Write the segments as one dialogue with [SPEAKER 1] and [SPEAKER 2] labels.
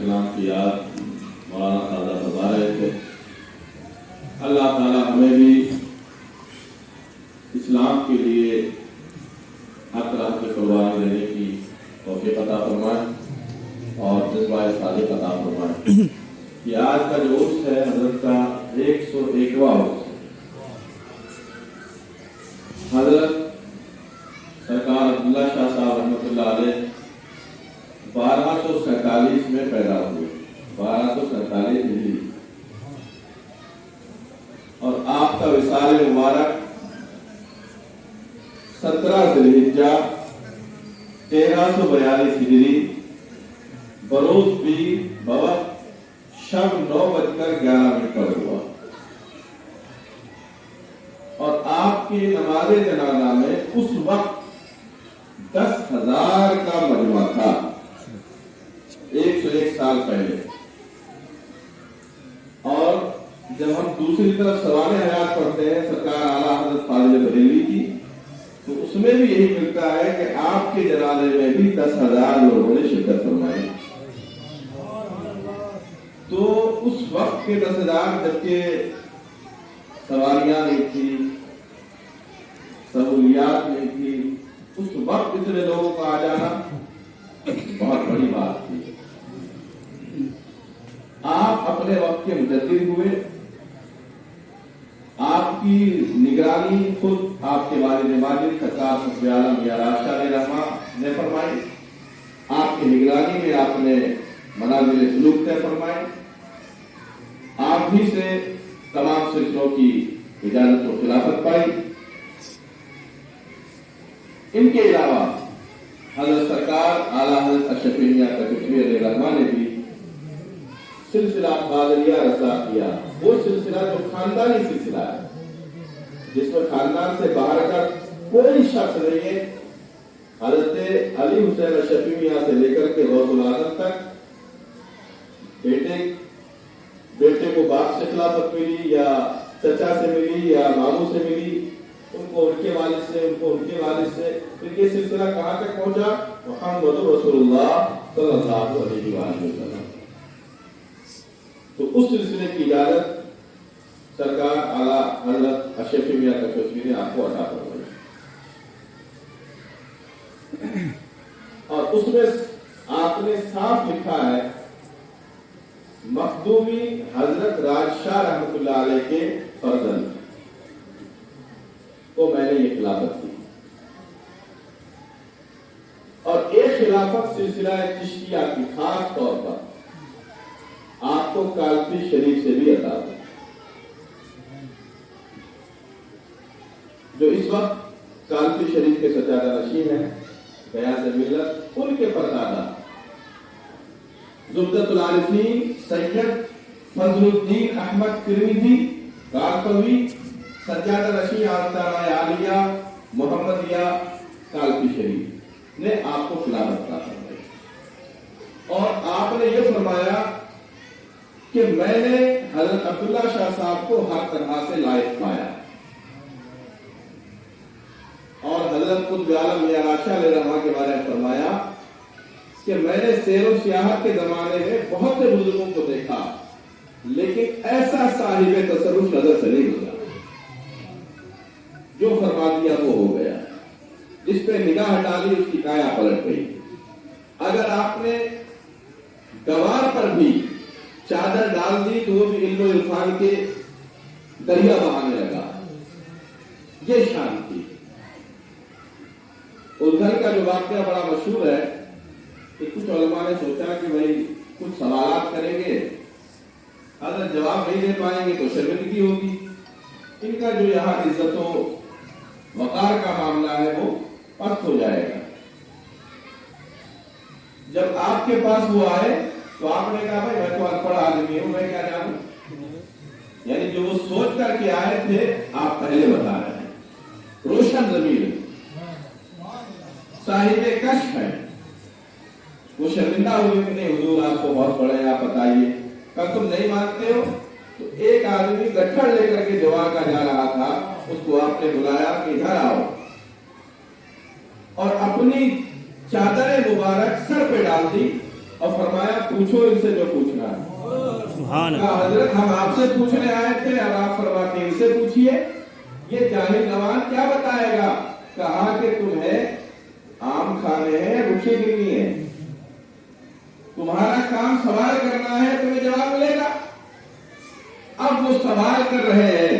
[SPEAKER 1] السلام کی یاد مولانا تازہ فرما رہے تھے۔ اللہ تعالیٰ ہمیں بھی اسلام کے لیے ہر طرح کی قربانی دینے کی توفیق عطا فرمائے اور جذبہ صادق عطا فرمائے۔ یہ آج کا جو عرس ہے حضرت کا 101واں عرس ہے۔ حضرت سرکار عبداللہ شاہ صاحب رحمۃ اللہ علیہ 1247 میں پیدا ہوئے، 1247 ہجری، اور آپ کا وصال مبارک 17 ذی الحجہ 1342 ہجری بروز بھی بوقت شب 9:11 پر ہوا، اور آپ کی نماز جنازہ میں اس وقت 10,000 کا مجمع تھا، 101 سال پہلے۔ اور جب ہم دوسری طرف سوانح حیات پڑھتے ہیں سرکار اعلیٰ حضرت فاضل بریلوی کی، تو اس میں بھی یہی ملتا ہے کہ آپ کے جنازے میں بھی 10,000 لوگوں نے شرکت فرمائی۔ تو اس وقت کے 10,000 جبکہ سواریاں نہیں تھی، سہولیات نہیں تھی، اس وقت اتنے لوگوں کا آ جانا بہت بڑی بات تھی۔ آپ اپنے وقت کے مجدد ہوئے، آپ کی نگرانی خود آپ کے والد ماجد سرکار صفی عالم یا راشدہ علیہ رحمہ نے فرمائی۔ آپ کی نگرانی میں آپ نے منازل سلوک طے فرمائے، آپ ہی سے تمام سلسلوں کی اجازت و خلافت پائی۔ ان کے علاوہ حضرت سرکار اعلیٰ حضرت اشرف میاں تقی علیہ رحمہ نے بھی سلسلہ قادریہ رسا کیا، وہ سلسلہ جو خاندانی سلسلہ ہے، جس میں خاندان سے باہر کا کوئی شخص نہیں ہے۔ حضرت علی حسین اشرفی میاں سے لے کر کے غوث العظم تک بیٹے کو باپ سے خلافت ملی یا چچا سے ملی یا ماموں سے ملی، ان کو ان کے والد سے، ان کو ان کے والد سے، پھر یہ سلسلہ کہاں تک پہنچا؟ محمد رسول اللہ صلی اللہ علیہ وآلہ وسلم۔ تو اس سلسلے کی اجازت سرکار اعلیٰ حضرت اشرف میاں تقی نے آپ کو عطا فرمائی، اور اس میں آپ نے صاف لکھا ہے مخدومی حضرت راج شاہ رحمۃ اللہ علیہ کے فرزند کو میں نے یہ خلافت دی، اور ایک خلافت سلسلہ چشتیہ کی خاص طور پر آپ کو کالپی شریف سے بھی عطا ہوئی، جو اس وقت کالپی شریف کے سجادہ نشین ہیں، بیاض ملت، ان کے پردادا زبدۃ العارفین سید فضل الدین احمد ترمذی کالپوی سجادہ نشین آستانہ عالیہ محمدیہ کالپی شریف نے آپ کو خلافت عطا فرمائی، اور آپ نے یہ فرمایا کہ میں نے حضرت عبداللہ شاہ صاحب کو ہر طرح سے لائق پایا، اور حضرت قطب عالم یا راشدہ علیہ رحمہ کے بارے میں فرمایا کہ میں نے سیر و سیاحت کے زمانے میں بہت سے بزرگوں کو دیکھا، لیکن ایسا صاحب تصرف نظر سے نہیں گزرا، جو فرما دیا وہ ہو گیا، جس پہ نگاہ ہٹا لی اس کی کایا پلٹ گئی۔ اگر آپ نے گوار پر بھی چادر ڈال دی تو وہ بھی علم و عرفان کے دریا بہانے لگا، یہ شان تھی۔ ادھر کا جو واقعہ بڑا مشہور ہے کہ کچھ علماء نے سوچا کہ بھائی کچھ سوالات کریں گے، اگر جواب نہیں دے پائیں گے تو شرمندگی ہوگی، ان کا جو یہاں عزت و وقار کا معاملہ ہے وہ پست ہو جائے گا۔ جب آپ کے پاس وہ آئے تو آپ نے کہا بھائی میں تو ان پڑھ آدمی ہوں، میں کیا جانوں، یعنی جو وہ سوچ کر کے آئے تھے آپ پہلے بتا رہے ہیں، روشن ضمیر صاحب کشف ہے، وہ شرمندہ ہوئے کہ نہیں حضور آپ کو بہت بڑے، آپ بتائیے، کل تم نہیں مانتے ہو؟ تو ایک آدمی گٹھڑ لے کر کے جوار کا جا رہا تھا، اس کو آپ نے بلایا کہ ادھر آؤ، اور اپنی چادر مبارک سر پہ ڈال دی اور فرمایا پوچھو ان سے جو پوچھنا ہے۔ کہا حضرت ہم آپ سے پوچھنے آئے تھے اور آپ فرماتے ہیں ان سے پوچھئے، یہ جاہل جوان کیا بتائے گا؟ کہا کہ تمہیں آم کھانے ہیں، رکھی گرنی ہے، تمہارا کام سوال کرنا ہے، تمہیں جواب ملے گا۔ اب وہ سوال کر رہے ہیں،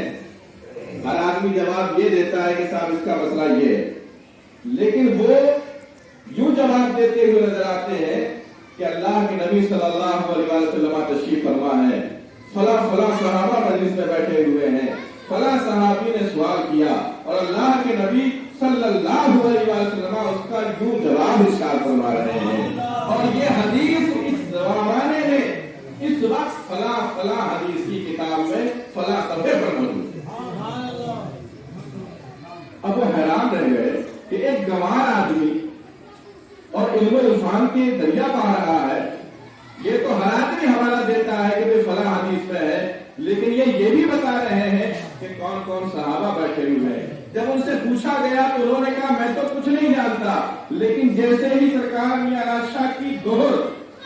[SPEAKER 1] ہر آدمی جواب یہ دیتا ہے کہ صاحب اس کا مسئلہ یہ ہے، لیکن وہ یوں جواب دیتے ہوئے نظر آتے ہیں کہ اللہ کے نبی صلی اللہ علیہ وسلم تشریف فرما ہے، فلاں فلاں صحابہ مجلس میں بیٹھے ہوئے ہیں، فلاں صحابی نے سوال کیا اور اللہ کے نبی صلی اللہ علیہ وسلم اس کا یوں جواب ارشاد فرما رہے ہیں، اور یہ حدیث اس زمانے میں اس وقت فلاں فلاں حدیث کی کتاب میں فلاں صفحے پر موجود ہے۔ اب وہ حیران رہ گئے کہ ایک گنوار آدمی اور علم و عرفان کے دریا پا رہا ہے، یہ تو ہر آدمی حوالہ دیتا ہے کہ فلاں حدیث میں ہے، لیکن یہ بھی بتا رہے ہیں کہ کون کون صحابہ بیٹھے ہوئے ہیں۔ جب ان سے پوچھا گیا تو انہوں نے کہا میں تو کچھ نہیں جانتا، لیکن جیسے ہی سرکار میاں راج شاہ کی دوہر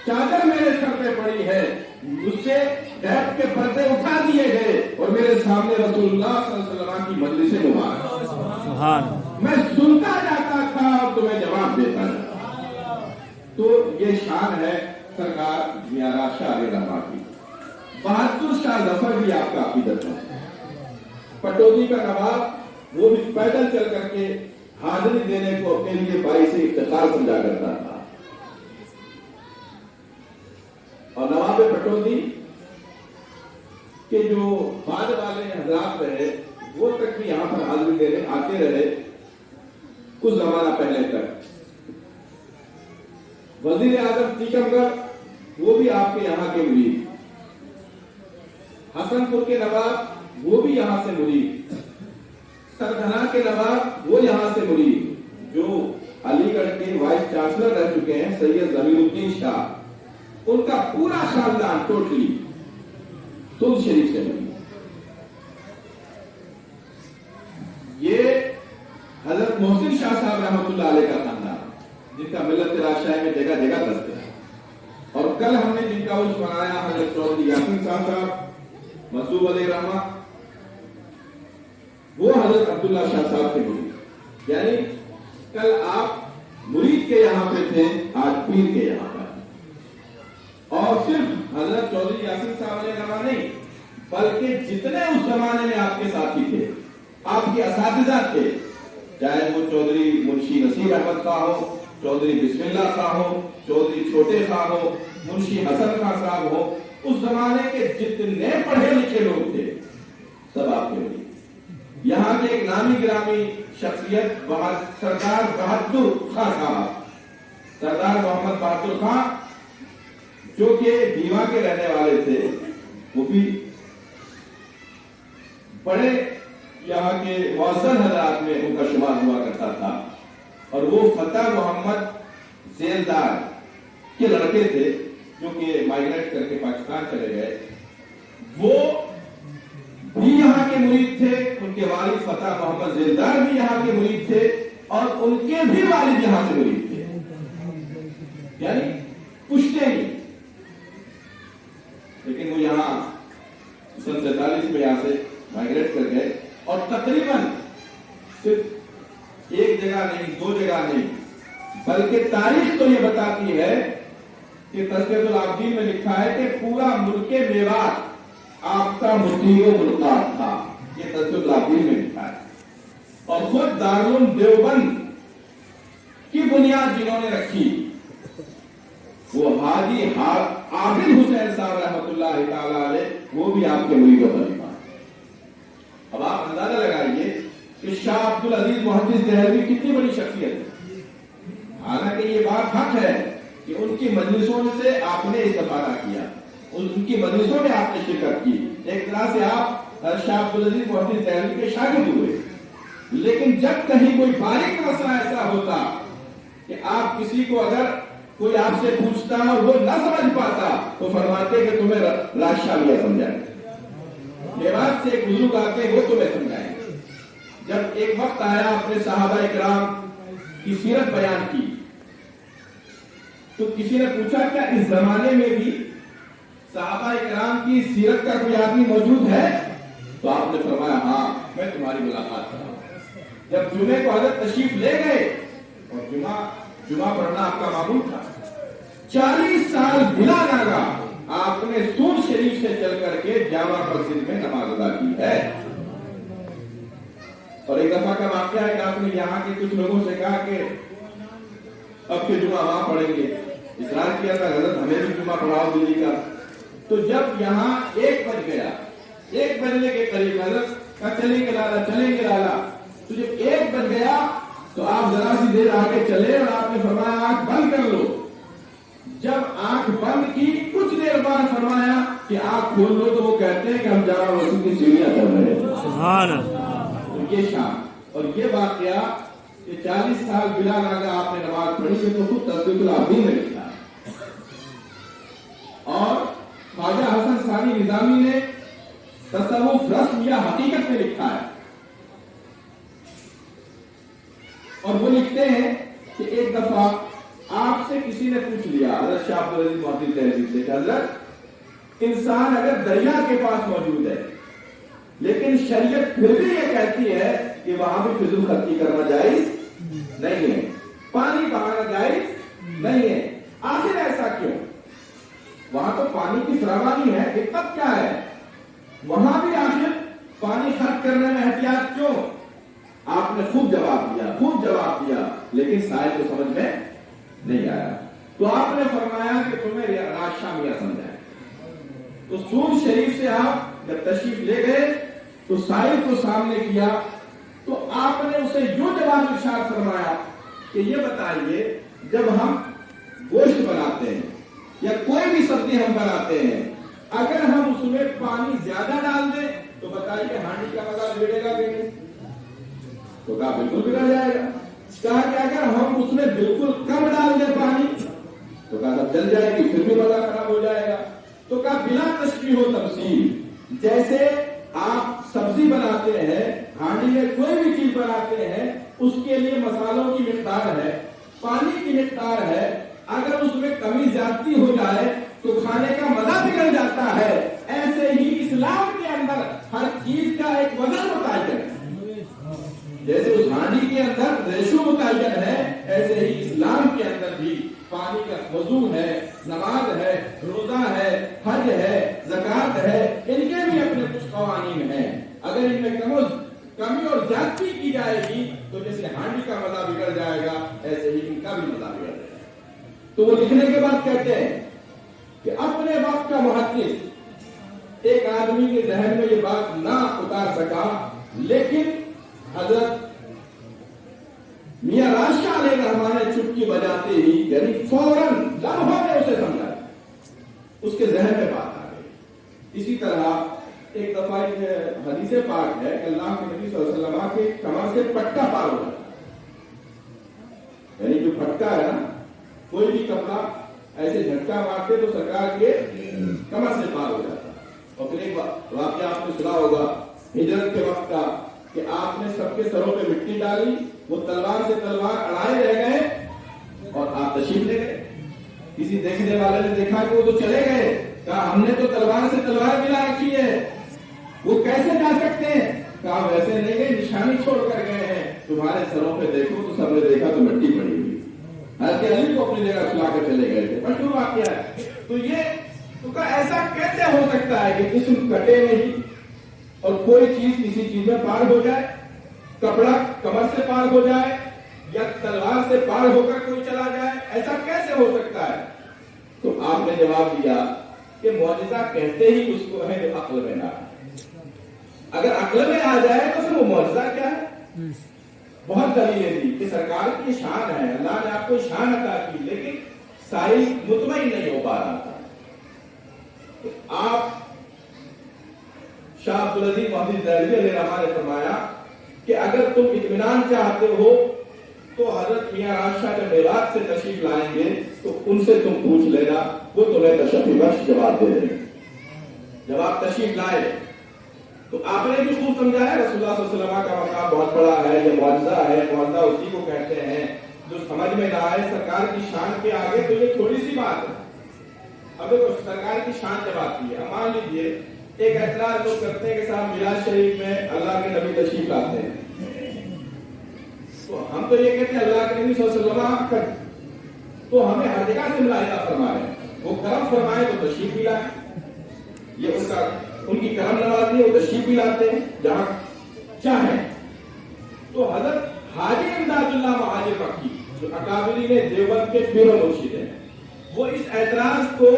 [SPEAKER 1] چادر میرے سر پہ پڑی ہے، اس سے غیب کے پردے اٹھا دیے گئے اور میرے سامنے رسول اللہ صلی اللہ علیہ وسلم کی مجلس مبارک، میں سنتا جاتا تھا اور تمہیں جواب دیتا تھا۔ تو یہ شان ہے سرکار میاں راج شاہ علیہ رحمہ کی۔ بہادر شاہ ظفر بھی آپ کا عقیدت ہے، پٹودی کا نواب، وہ بھی پیدل چل کر کے حاضری دینے کو اپنے لیے باعث افتخار سمجھا کرتا تھا، اور نواب پٹودی کے جو بعد والے حضرات رہے وہ تک بھی یہاں پر حاضری دینے آتے رہے کچھ زمانہ پہلے تک۔ وزیر اعظم تیکم گڑھ وہ بھی آپ کے یہاں کے مرید، حسن پور کے نواب وہ بھی یہاں سے مرید، سردھنا کے نواب وہ یہاں سے مرید، جو علی گڑھ کے وائس چانسلر رہ چکے ہیں سید ضمیر الدین شاہ، ان کا پورا خاندان ٹوٹلی سلط شریف سے مرید۔ یہ حضرت محسن شاہ صاحب رحمۃ اللہ علیہ کا خاندان جن کا ملت راجشاہی میں جگہ جگہ دست ہے، اور کل ہم نے جن کا عرس منایا حضرت چودھری یاسین صاحب منصوب علیہ رحمہ، وہ حضرت عبداللہ شاہ صاحب کے مرید، یعنی کل آپ مرید کے یہاں پہ تھے، آج پیر کے یہاں پر۔ اور صرف حضرت چودھری یاسین صاحب علیہ رحمہ نہیں، بلکہ جتنے اس زمانے میں آپ کے ساتھی تھے، آپ کے اساتذہ تھے، چاہے وہ چودھری منشی نصیر احمد صاحب ہو، چودھری بسم اللہ صاحب ہو، چودھری چھوٹے صاحب ہو، منشی حسن خان صاحب ہو، اس زمانے کے جتنے پڑھے لکھے لوگ تھے سب آپ کے لیے۔ یہاں کے ایک نامی گرامی شخصیت سردار بہادر خان صاحب، سردار محمد بہادر خان جو کہ دیوا کے رہنے والے تھے، وہ بھی بڑے یہاں کے معزز حضرات میں ان کا شمار ہوا کرتا تھا، اور وہ فتح محمد زیلدار کے لڑکے تھے جو کہ مائگریٹ کر کے پاکستان چلے گئے، وہ بھی یہاں کے مرید تھے، ان کے والد فتح محمد زیلدار بھی یہاں کے مرید تھے، اور ان کے بھی والد یہاں سے مرید تھے، یعنی پوچھتے نہیں، لیکن وہ یہاں سن 47 میں یہاں سے مائگریٹ کر گئے، اور تقریباً صرف ایک جگہ نہیں، دو جگہ نہیں، بلکہ تاریخ تو یہ بتاتی ہے کہ تذکرۃ العابدین میں لکھا ہے کہ پورا ملک میوات آپ کا مٹھی و ملکات تھا، یہ تذکرۃ العابدین میں لکھا ہے، اور خود دارالعلوم دیوبند کی بنیاد جنہوں نے رکھی وہ حاجی عابد حسین صاحب رحمۃ اللہ تعالی علیہ، وہ بھی آپ کے مرید و خلیفہ۔ اب آپ اندازہ لگائیے کہ شاہ عبد العزیز محدث دہلوی کتنی بڑی شخصیت ہے، حالانکہ یہ بات حق ہے کہ ان کی مجلسوں سے آپ نے استفادہ کیا، ان کی مجلسوں میں آپ نے شرکت کی، ایک طرح سے آپ شاہ عبد العزیز محدث دہلوی کے شاگرد ہوئے، لیکن جب کہیں کوئی باریک مسئلہ ایسا ہوتا کہ آپ کسی کو اگر کوئی آپ سے پوچھتا اور وہ نہ سمجھ پاتا تو فرماتے کہ تمہیں راج شاہ میاں سمجھائیں، میوات سے ایک بزرگ آتے ہیں وہ تمہیں سمجھائیں گے۔ جب ایک وقت آیا اپنے صحابہ اکرام کی سیرت بیان کی تو کسی نے پوچھا کیا اس زمانے میں بھی صحابہ کرام کی سیرت کا کوئی آدمی موجود ہے؟ تو آپ نے فرمایا ہاں میں تمہاری ملاقات کر رہا ہوں۔ جب جمعے کو حضرت تشریف لے گئے اور جمعہ پڑھنا آپ کا معمول تھا، 40 سال بلا ناگا آپ نے سور شریف سے چل کر کے جامع مسجد میں نماز ادا کی ہے۔ اور ایک دفعہ کا واقعہ ہے کہ آپ نے یہاں کے کچھ لوگوں سے کہا کہ اب کے جمعہ وہاں پڑھیں گے، اصرار کیا تھا حضرت ہمیں بھی جمعہ پڑھاؤ دلی کا۔ تو جب یہاں 1 بج گیا، 1 بجنے کے قریب حضرت کہا چلیں گے لالا، تو جب 1 بج گیا تو آپ ذرا سی دیر آگے چلے اور آپ نے فرمایا آنکھ بند کر لو۔ جب آنکھ بند کی کچھ دیر بعد فرمایا کہ آنکھ کھول لو، تو وہ کہتے ہیں کہ ہم جامع مسجد کی سیڑھیاں چڑھ رہے ہیں۔ سبحان اللہ۔ تو یہ شان اور یہ واقعہ کہ 40 سال بلا ناگا آپ نے نماز پڑھی ہے تو خود تذکرۃ العابدین میں لکھا ہے۔ اور خواجہ حسن ثانی نظامی نے تصوف رسم یا حقیقت میں لکھا ہے، اور وہ لکھتے ہیں کہ ایک دفعہ آپ سے کسی نے پوچھ لیا حضرت شاہ عبدالعزیز محدث دہلوی سے کہ حضرت انسان اگر دریا کے پاس موجود ہے لیکن شریعت پھر بھی یہ کہتی ہے کہ وہاں بھی فضول خرچی کرنا جائز نہیں ہے، پانی بہانا جائز نہیں ہے، آخر ایسا کیوں؟ وہاں تو پانی کی فراوانی ہے، حکمت کیا ہے؟ وہاں بھی آخر پانی خرچ کرنے میں احتیاط کیوں؟ آپ نے خوب جواب دیا لیکن سائل کو سمجھ میں نہیں آیا۔ تو آپ نے فرمایا کہ تمہیں راشا میاں سمجھایا۔ تو سور شریف سے آپ جب تشریف لے گئے تو سائل کو سامنے کیا تو آپ نے اسے یوں جواب ارشاد فرمایا کہ یہ بتائیے جب ہم گوشت بناتے ہیں یا کوئی بھی سبزی ہم بناتے ہیں، اگر ہم اس میں پانی زیادہ ڈال دیں تو بتائیے ہانڈی کا مزہ بگڑے گا کہ نہیں؟ تو کہا بالکل بگڑ جائے گا۔ کہا کہ اگر ہم اس میں بالکل کم ڈال دیں پانی تو کہا سب جل جائے گی، پھر بھی مزہ خراب ہو جائے گا۔ تو کہا بلا تشبیہ و تمثیل، جیسے آپ سبزی بناتے ہیں، ہانڈی میں کوئی بھی چیز بناتے ہیں، اس کے لیے مسالوں کی مقدار ہے، پانی کی مقدار ہے، اگر اس میں کمی زیادتی ہو جائے تو کھانے کا مزہ بگڑ جاتا ہے، ایسے ہی اسلام کے اندر ہر چیز کا ایک وزن متعین ہے۔ جیسے اس ہانڈی کے اندر ریشو متعین ہے، ایسے ہی اسلام کے اندر بھی پانی کا وضو ہے، نماز ہے، روزہ ہے، حج ہے، زکات ہے، ان کے بھی اپنے کچھ قوانین ہیں۔ اگر ان میں کمی اور زیادتی کی جائے گی تو جیسے ہانڈی کا مزہ بگڑ جائے گا ایسے ہی ان کا بھی مزہ بگڑ جائے گا۔ تو وہ لکھنے کے بعد کہتے ہیں کہ اپنے وقت کا محدث ایک آدمی کے ذہن میں یہ بات نہ اتار سکا، لیکن حضرت میاں راشد علیہ الرحمٰن نے چٹکی بجاتے ہی یعنی فوراً لمحوں میں اسے سمجھا، اس کے ذہن میں بات آ گئی۔ اسی طرح ایک دفعہ ایک حدیث پاک ہے کہ اللہ کے نبی صلی اللہ علیہ وسلم کے کمر سے پٹکا پار ہو جاتا، یعنی جو پھٹکا ہے نا، کوئی بھی کپڑا ایسے جھٹکا مارتے تو سرکار کے کمر سے پار ہو جاتا۔ اور پھر ایک واقعہ آپ نے سنا ہوگا ہجرت کے وقت کا کہ آپ نے سب کے سروں پہ مٹی ڈالی، وہ تلوار سے تلوار اڑائے رہ گئے اور آپ تشریف لے گئے۔ کسی دیکھنے والے نے دیکھا کہ وہ تو چلے گئے، کہا ہم نے تو تلوار سے تلوار ملا رکھی ہے، وہ کیسے جا سکتے ہیں؟ کہا ویسے نہیں گئے، نشانی چھوڑ کر گئے ہیں، تمہارے سروں پہ دیکھو تو سب نے دیکھا تو مٹی پڑی ہوئی۔ حضرت علی کو اپنی جگہ سلا کر چلے گئے تھے، پر کیوں واقعہ ہے؟ تو یہ تو کہا ایسا کیسے ہو سکتا ہے کہ جسم کٹے نہیں اور کوئی چیز کسی چیز میں پار ہو جائے، کپڑا کمر سے پار ہو جائے یا تلوار سے پار ہو کر کوئی چلا جائے، ایسا کیسے ہو سکتا ہے؟ تو آپ نے جواب دیا کہ معجزہ کہتے ہی اس کو ہے جو عقل میں نہ آئے۔ اگر عقل میں آ جائے تو پھر وہ معجزہ کیا ہے؟ بہت دلیلیں دی کہ سرکار کی شان ہے، اللہ نے آپ کو شان عطا کی، لیکن سائل مطمئن نہیں ہو پا رہا تھا۔ تو آپ شاہ عبدالعزیز محدث دہلوی علیہ الرحمٰن نے فرمایا کہ اگر تم اطمینان چاہتے ہو تو حضرت میاں راشد جب معراج سے تشریف لائیں گے تو ان سے تم پوچھ لینا، وہ تمہیں تشفی بخش جواب دے دیں گے۔ جب آپ تشریف لائے تو آپ نے بھی خوب سمجھایا رسول اللہ صلی اللہ علیہ وسلم کا مقام بہت بڑا ہے، یہ معجزہ ہے، معجزہ اسی کو کہتے ہیں جو سمجھ میں نہ آئے سرکار کی شان کے آگے تو یہ تھوڑی سی بات ہے. اب دیکھو سرکار کی شان جب آتی ہے، مان لیجیے ایک اعتراض لوگ کرتے ہیں کہ صاحب میراث شریف میں اللہ کے نبی تشریف لاتے ہیں، تو ہم تو یہ کہتے ہیں اللہ کے نبی صلی اللہ علیہ وسلم کا تو ہمیں ہر جگہ سے ملاحظہ فرمائے، وہ کرم فرمائے تو تشریف بھی لائے، یہ ان کی کرم نوازی ہے، وہ تشریف بھی لاتے ہیں جہاں چاہیں. تو حضرت حاجی امداد اللہ مہاجر مکی جو اکابرین دیوبند کے پیر و مرشد ہیں، وہ اس اعتراض کو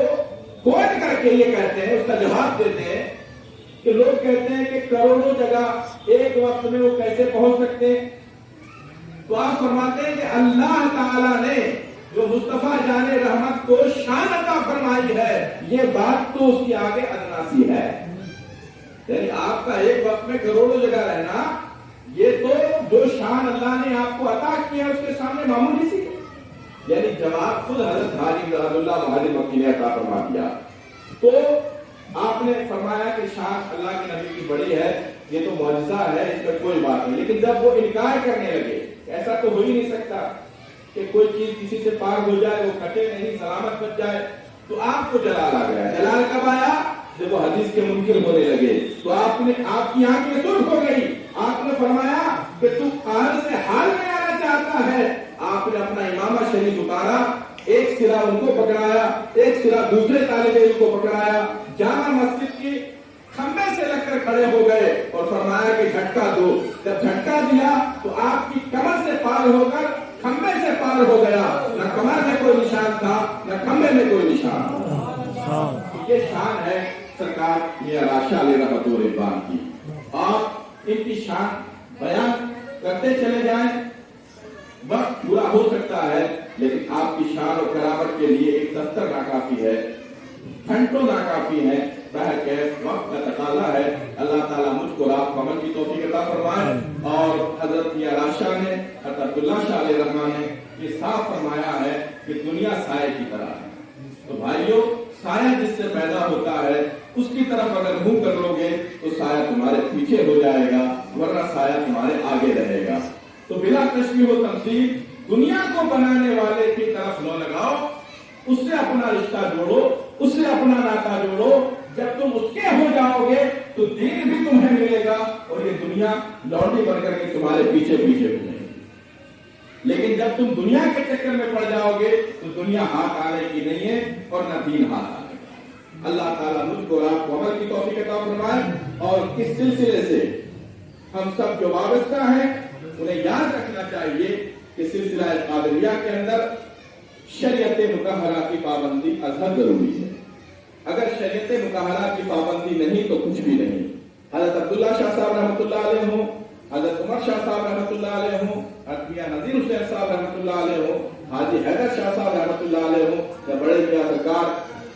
[SPEAKER 1] کوٹ کر کے یہ کہتے ہیں، اس کا جواب دیتے ہیں کہ لوگ کہتے ہیں کہ کروڑوں جگہ ایک وقت میں وہ کیسے پہنچ سکتے ہیں. تو آپ فرماتے ہیں کہ اللہ تعالیٰ نے جو مصطفیٰ جان رحمت کو شان عطا فرمائی ہے، یہ بات تو اس کی آگے ادنا سی ہے. یعنی آپ کا ایک وقت میں کروڑوں جگہ رہنا، یہ تو جو شان اللہ نے آپ کو عطا کیا اس کے سامنے معمولی سی ہے. یعنی جواب خود حضرت حاجی امداد اللہ مہاجر مکی نے عطا فرما دیا. تو آپ نے فرمایا کہ شان اللہ کے نبی کی بڑی ہے، یہ تو معجزہ ہے، اس میں کوئی بات نہیں. لیکن جب وہ انکار کرنے لگے، ایسا تو ہو ہی نہیں سکتا کہ کوئی چیز کسی سے پار ہو جائے، وہ کٹے نہیں، سلامت بچ جائے، تو آپ کو جلال آ گیا. جلال کب آیا؟ جب وہ حدیث کے منکر ہونے لگے تو آپ کی آنکھیں سرخ ہو گئی. آپ نے فرمایا کہ تو قہر سے حال میں آنا چاہتا ہے. آپ نے اپنا امامہ شریف اتارا، ایک سرا ان کو پکڑایا، ایک سرا دوسرے طالب علم کو پکڑایا، جامع مسجد کی کھمبے سے لگ کر کھڑے ہو گئے اور فرمایا کہ جھٹکا دو. جب جھٹکا دیا تو آپ کی کمر سے پار ہو کر کھمبے سے پار ہو گیا. نہ کمر میں کوئی نشان تھا، نہ کھمبے میں کوئی نشان تھا. یہ شان ہے سرکار میاں راشد علیہ رحمت و رضوان کی. آپ ان کی شان بیان کرتے چلے جائیں، وقت پورا ہو سکتا ہے، لیکن آپ کی شان اور کرامت کے لیے ایک دفتر ناکافی ہے، گھنٹوں ناکافی ہے. بہرکیف وقت کا تقاضا ہے. اللہ تعالیٰ مجھ کو آپ کو عمل کی توفیق عطا فرمائے. اور حضرت میاں راشد نے، حضرت عبداللہ شاہ علیہ الرحمٰن نے یہ صاف فرمایا ہے کہ دنیا سائے کی طرح ہے. تو بھائیوں، سایہ جس سے پیدا ہوتا ہے اس کی طرف اگر منہ کر لو گے تو سایہ تمہارے پیچھے ہو جائے گا، ورنہ سایہ تمہارے آگے رہے گا. تو بلا تشبیہ و تمثیل دنیا کو بنانے والے کی طرف نہ لگاؤ، اس سے اپنا رشتہ جوڑو، اس سے اپنا ناطہ جوڑو. جب تم اس کے ہو جاؤ گے تو دین بھی تمہیں ملے گا اور یہ دنیا لوٹی بن کر کے تمہارے پیچھے پیچھے گھومے گی. لیکن جب تم دنیا کے چکر میں پڑ جاؤ گے تو دنیا ہاتھ آنے کی نہیں ہے اور نہ دین ہاتھ آنے کا. اللہ تعالیٰ مجھ کو آپ کو عمل کی توفیق عطا فرمائے. اور اس سلسلے سے ہم سب جو وابستہ ہیں انہیں یاد رکھنا چاہیے کہ سلسلہ قادریہ کے اندر شریعت مطہرہ کی پابندی ازحد ضروری ہے. اگر شریعت مطہرہ کی پابندی نہیں تو کچھ بھی نہیں. حضرت عبداللہ شاہ صاحب رحمۃ اللہ علیہ ہوں، حضرت عمر شاہ صاحب رحمۃ اللہ علیہ ہوں، حضرت میاں نذیر حسین صاحب رحمۃ اللہ علیہ ہوں، حاجی حیدر شاہ صاحب رحمۃ اللہ علیہ ہوں، یا بڑے میاں سرکار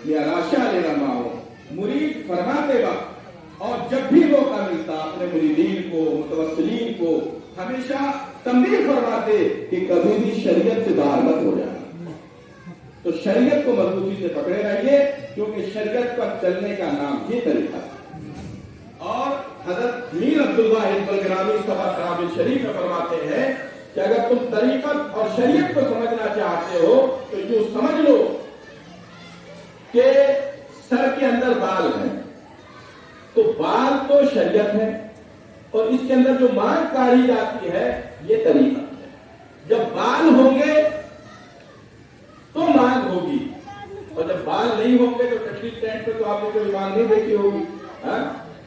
[SPEAKER 1] میاں راشد علیہ رحمہ ہوں، مرید فرماتے وقت اور جب بھی موقع ملتا اپنے مریدین کو، متوسلین کو ہمیشہ تنبیہ فرماتے کہ کبھی بھی شریعت سے باہر مت ہو جائے. تو شریعت کو مضبوطی سے پکڑے رہیے، کیونکہ شریعت پر چلنے کا نام یہ طریقہ ہے. اور حضرت میر عبدالواحد بلگرامی صاحب کامل شریف میں فرماتے ہیں کہ اگر تم طریقت اور شریعت کو سمجھنا چاہتے ہو تو یوں سمجھ لو کہ سر کے اندر بال ہیں، تو بال تو شریعت ہے اور اس کے اندر جو مانگ کاڑھی جاتی ہے یہ طریقت ہے. جب بال ہوں گے تو مانگ ہوگی، اور جب بال نہیں ہوں گے تو کشتی ٹینٹ پہ تو آپ نے کوئی مانگ نہیں دیکھی ہوگی.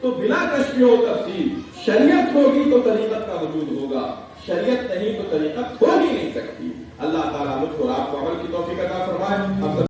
[SPEAKER 1] تو بلا تشبیہ و تفصیل شریعت ہوگی تو طریقت کا وجود ہوگا، شریعت نہیں تو طریقت ہو ہی نہیں سکتی. اللہ تعالیٰ مجھ کو آپ کو عمل کی توفیق عطا فرمائے.